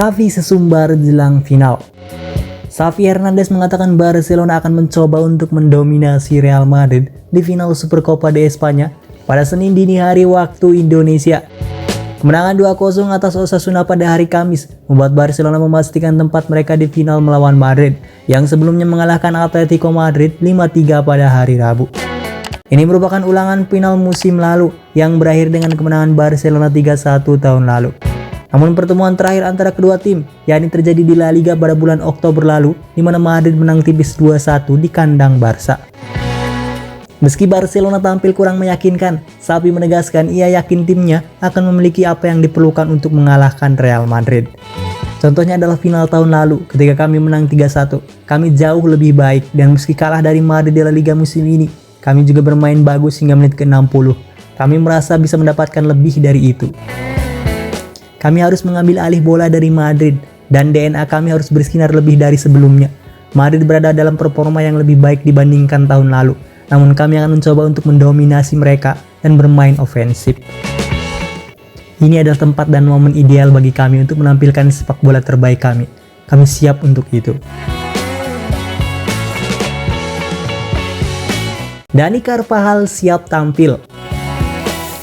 Xavi sesumbar jelang final. Xavi Hernandez mengatakan Barcelona akan mencoba untuk mendominasi Real Madrid di final Supercopa de España pada Senin dini hari waktu Indonesia. Kemenangan 2-0 atas Osasuna pada hari Kamis membuat Barcelona memastikan tempat mereka di final melawan Madrid yang sebelumnya mengalahkan Atletico Madrid 5-3 pada hari Rabu. Ini merupakan ulangan final musim lalu yang berakhir dengan kemenangan Barcelona 3-1 tahun lalu. Namun pertemuan terakhir antara kedua tim, yakni terjadi di La Liga pada bulan Oktober lalu, di mana Madrid menang tipis 2-1 di kandang Barca. Meski Barcelona tampil kurang meyakinkan, Xavi menegaskan ia yakin timnya akan memiliki apa yang diperlukan untuk mengalahkan Real Madrid. Contohnya adalah final tahun lalu, ketika kami menang 3-1, kami jauh lebih baik dan meski kalah dari Madrid di La Liga musim ini, kami juga bermain bagus hingga menit ke-60. Kami merasa bisa mendapatkan lebih dari itu. Kami harus mengambil alih bola dari Madrid dan DNA kami harus bersinar lebih dari sebelumnya. Madrid berada dalam performa yang lebih baik dibandingkan tahun lalu, namun kami akan mencoba untuk mendominasi mereka dan bermain ofensif. Ini adalah tempat dan momen ideal bagi kami untuk menampilkan sepak bola terbaik kami. Kami siap untuk itu. Dani Carvajal siap tampil.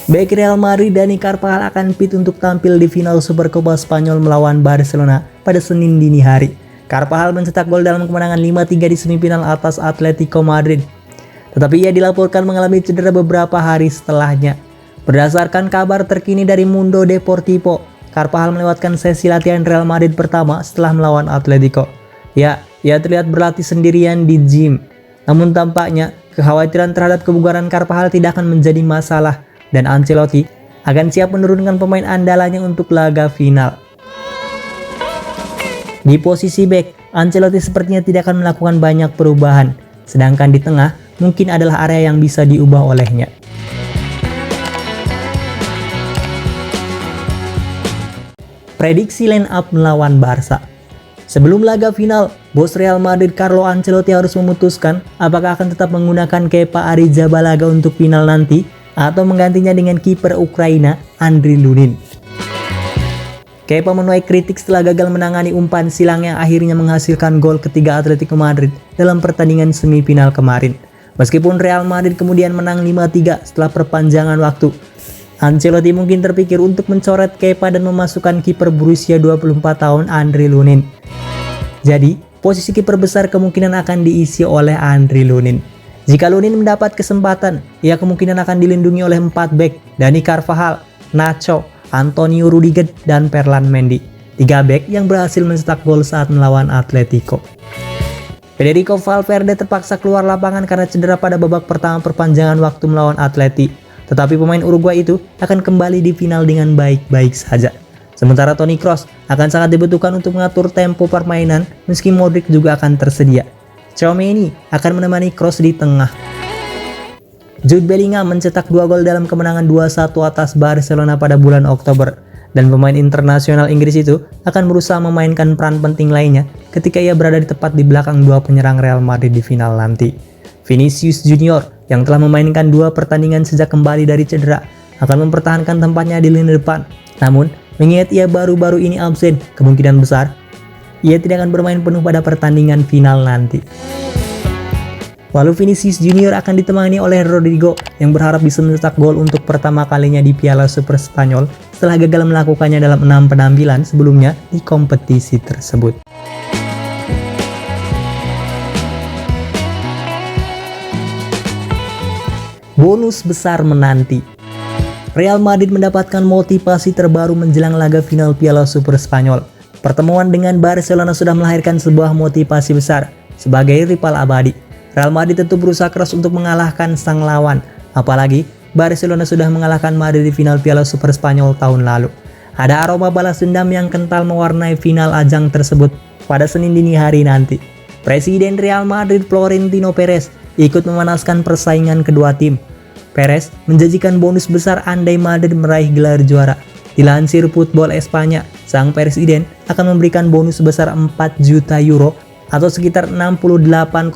Bek Real Madrid Dani Carvajal akan fit untuk tampil di final Supercopa Spanyol melawan Barcelona pada Senin dini hari. Carvajal mencetak gol dalam kemenangan 5-3 di semifinal atas Atletico Madrid. Tetapi ia dilaporkan mengalami cedera beberapa hari setelahnya. Berdasarkan kabar terkini dari Mundo Deportivo, Carvajal melewatkan sesi latihan Real Madrid pertama setelah melawan Atletico. Ya, ia terlihat berlatih sendirian di gym. Namun tampaknya kekhawatiran terhadap kebugaran Carvajal tidak akan menjadi masalah. Dan Ancelotti akan siap menurunkan pemain andalannya untuk laga final. Di posisi bek, Ancelotti sepertinya tidak akan melakukan banyak perubahan, sedangkan di tengah mungkin adalah area yang bisa diubah olehnya. Prediksi line up melawan Barca. Sebelum laga final, bos Real Madrid Carlo Ancelotti harus memutuskan apakah akan tetap menggunakan Kepa Arrizabalaga untuk final nanti atau menggantinya dengan kiper Ukraina Andriy Lunin. Kepa menuai kritik setelah gagal menangani umpan silang yang akhirnya menghasilkan gol ketiga Atletico Madrid dalam pertandingan semifinal kemarin. Meskipun Real Madrid kemudian menang 5-3 setelah perpanjangan waktu, Ancelotti mungkin terpikir untuk mencoret Kepa dan memasukkan kiper berusia 24 tahun Andriy Lunin. Jadi, posisi kiper besar kemungkinan akan diisi oleh Andriy Lunin. Jika Lunin mendapat kesempatan, ia kemungkinan akan dilindungi oleh 4 bek, Dani Carvajal, Nacho, Antonio Rudiger, dan Ferland Mendy. 3 bek yang berhasil mencetak gol saat melawan Atletico. Federico Valverde terpaksa keluar lapangan karena cedera pada babak pertama perpanjangan waktu melawan Atleti. Tetapi pemain Uruguay itu akan kembali di final dengan baik-baik saja. Sementara Toni Kroos akan sangat dibutuhkan untuk mengatur tempo permainan meski Modric juga akan tersedia. Tchouaméni akan menemani Kroos di tengah. Jude Bellingham mencetak 2 gol dalam kemenangan 2-1 atas Barcelona pada bulan Oktober. Dan pemain internasional Inggris itu akan berusaha memainkan peran penting lainnya ketika ia berada di tepat di belakang 2 penyerang Real Madrid di final nanti. Vinicius Junior yang telah memainkan 2 pertandingan sejak kembali dari cedera akan mempertahankan tempatnya di lini depan. Namun, mengingat ia baru-baru ini absen, kemungkinan besar ia tidak akan bermain penuh pada pertandingan final nanti. Lalu Vinicius Junior akan ditemani oleh Rodrigo yang berharap bisa mencetak gol untuk pertama kalinya di Piala Super Spanyol setelah gagal melakukannya dalam 6 penampilan sebelumnya di kompetisi tersebut. Bonus besar menanti. Real Madrid mendapatkan motivasi terbaru menjelang laga final Piala Super Spanyol. Pertemuan dengan Barcelona sudah melahirkan sebuah motivasi besar sebagai rival abadi. Real Madrid tentu berusaha keras untuk mengalahkan sang lawan, apalagi Barcelona sudah mengalahkan Madrid di final Piala Super Spanyol tahun lalu. Ada aroma balas dendam yang kental mewarnai final ajang tersebut pada Senin dini hari nanti. Presiden Real Madrid Florentino Perez ikut memanaskan persaingan kedua tim. Perez menjanjikan bonus besar andai Madrid meraih gelar juara. Dilansir Football Espanya, sang presiden akan memberikan bonus sebesar 4 juta euro atau sekitar 68,1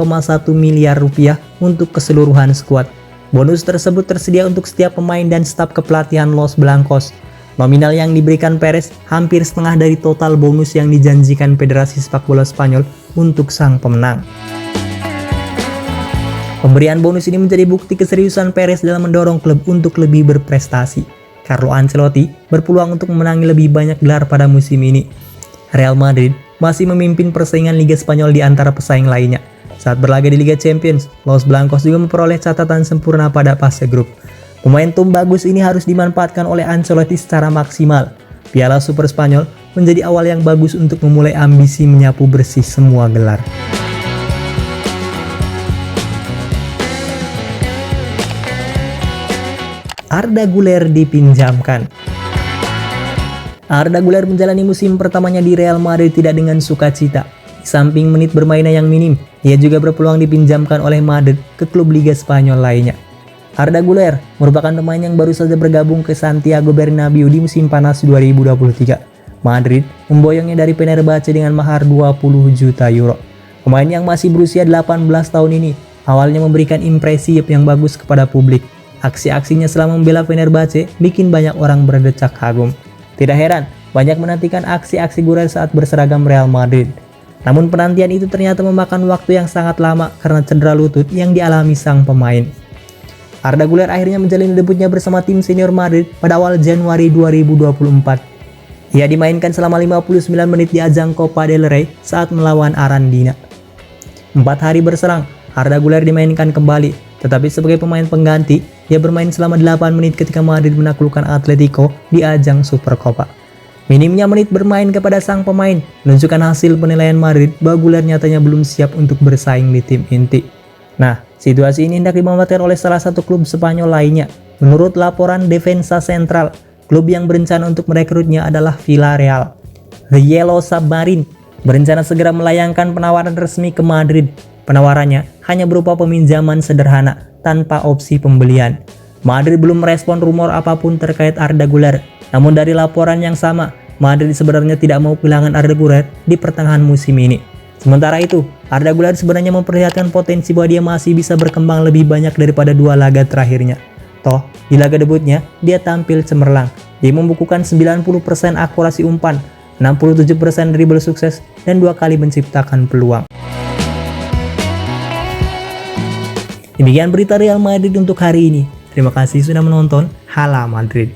miliar rupiah untuk keseluruhan skuad. Bonus tersebut tersedia untuk setiap pemain dan staf kepelatihan Los Blancos. Nominal yang diberikan Perez hampir setengah dari total bonus yang dijanjikan Federasi Sepak Bola Spanyol untuk sang pemenang. Pemberian bonus ini menjadi bukti keseriusan Perez dalam mendorong klub untuk lebih berprestasi. Carlo Ancelotti berpeluang untuk memenangi lebih banyak gelar pada musim ini. Real Madrid masih memimpin persaingan Liga Spanyol di antara pesaing lainnya. Saat berlaga di Liga Champions, Los Blancos juga memperoleh catatan sempurna pada fase grup. Momentum bagus ini harus dimanfaatkan oleh Ancelotti secara maksimal. Piala Super Spanyol menjadi awal yang bagus untuk memulai ambisi menyapu bersih semua gelar. Arda Güler dipinjamkan. Arda Güler menjalani musim pertamanya di Real Madrid tidak dengan sukacita. Di samping menit bermainnya yang minim, ia juga berpeluang dipinjamkan oleh Madrid ke klub Liga Spanyol lainnya. Arda Güler merupakan pemain yang baru saja bergabung ke Santiago Bernabeu di musim panas 2023. Madrid memboyongnya dari Fenerbahce dengan mahar 20 juta euro. Pemain yang masih berusia 18 tahun ini awalnya memberikan impresi yang bagus kepada publik. Aksi-aksinya selama membela Fenerbahce bikin banyak orang berdecak kagum. Tidak heran, banyak menantikan aksi-aksi Güler saat berseragam Real Madrid. Namun penantian itu ternyata memakan waktu yang sangat lama karena cedera lutut yang dialami sang pemain. Arda Güler akhirnya menjalani debutnya bersama tim senior Madrid pada awal Januari 2024. Ia dimainkan selama 59 menit di ajang Copa del Rey saat melawan Arandina. 4 hari berselang, Arda Güler dimainkan kembali. Tetapi sebagai pemain pengganti, ia bermain selama 8 menit ketika Madrid menaklukkan Atletico di ajang Supercopa. Minimnya menit bermain kepada sang pemain menunjukkan hasil penilaian Madrid bahwa Güler nyatanya belum siap untuk bersaing di tim inti. Nah, situasi ini hendak dimanfaatkan oleh salah satu klub Spanyol lainnya. Menurut laporan Defensa Central, klub yang berencana untuk merekrutnya adalah Villarreal. The Yellow Submarine berencana segera melayangkan penawaran resmi ke Madrid. Penawarannya hanya berupa peminjaman sederhana tanpa opsi pembelian. Madrid belum merespon rumor apapun terkait Arda Güler. Namun dari laporan yang sama, Madrid sebenarnya tidak mau kehilangan Arda Güler di pertengahan musim ini. Sementara itu, Arda Güler sebenarnya memperlihatkan potensi bahwa dia masih bisa berkembang lebih banyak daripada 2 laga terakhirnya. Toh, di laga debutnya, dia tampil cemerlang. Dia membukukan 90% akurasi umpan, 67% dribble sukses, dan 2 kali menciptakan peluang. Demikian berita Real Madrid untuk hari ini. Terima kasih sudah menonton. Hala Madrid.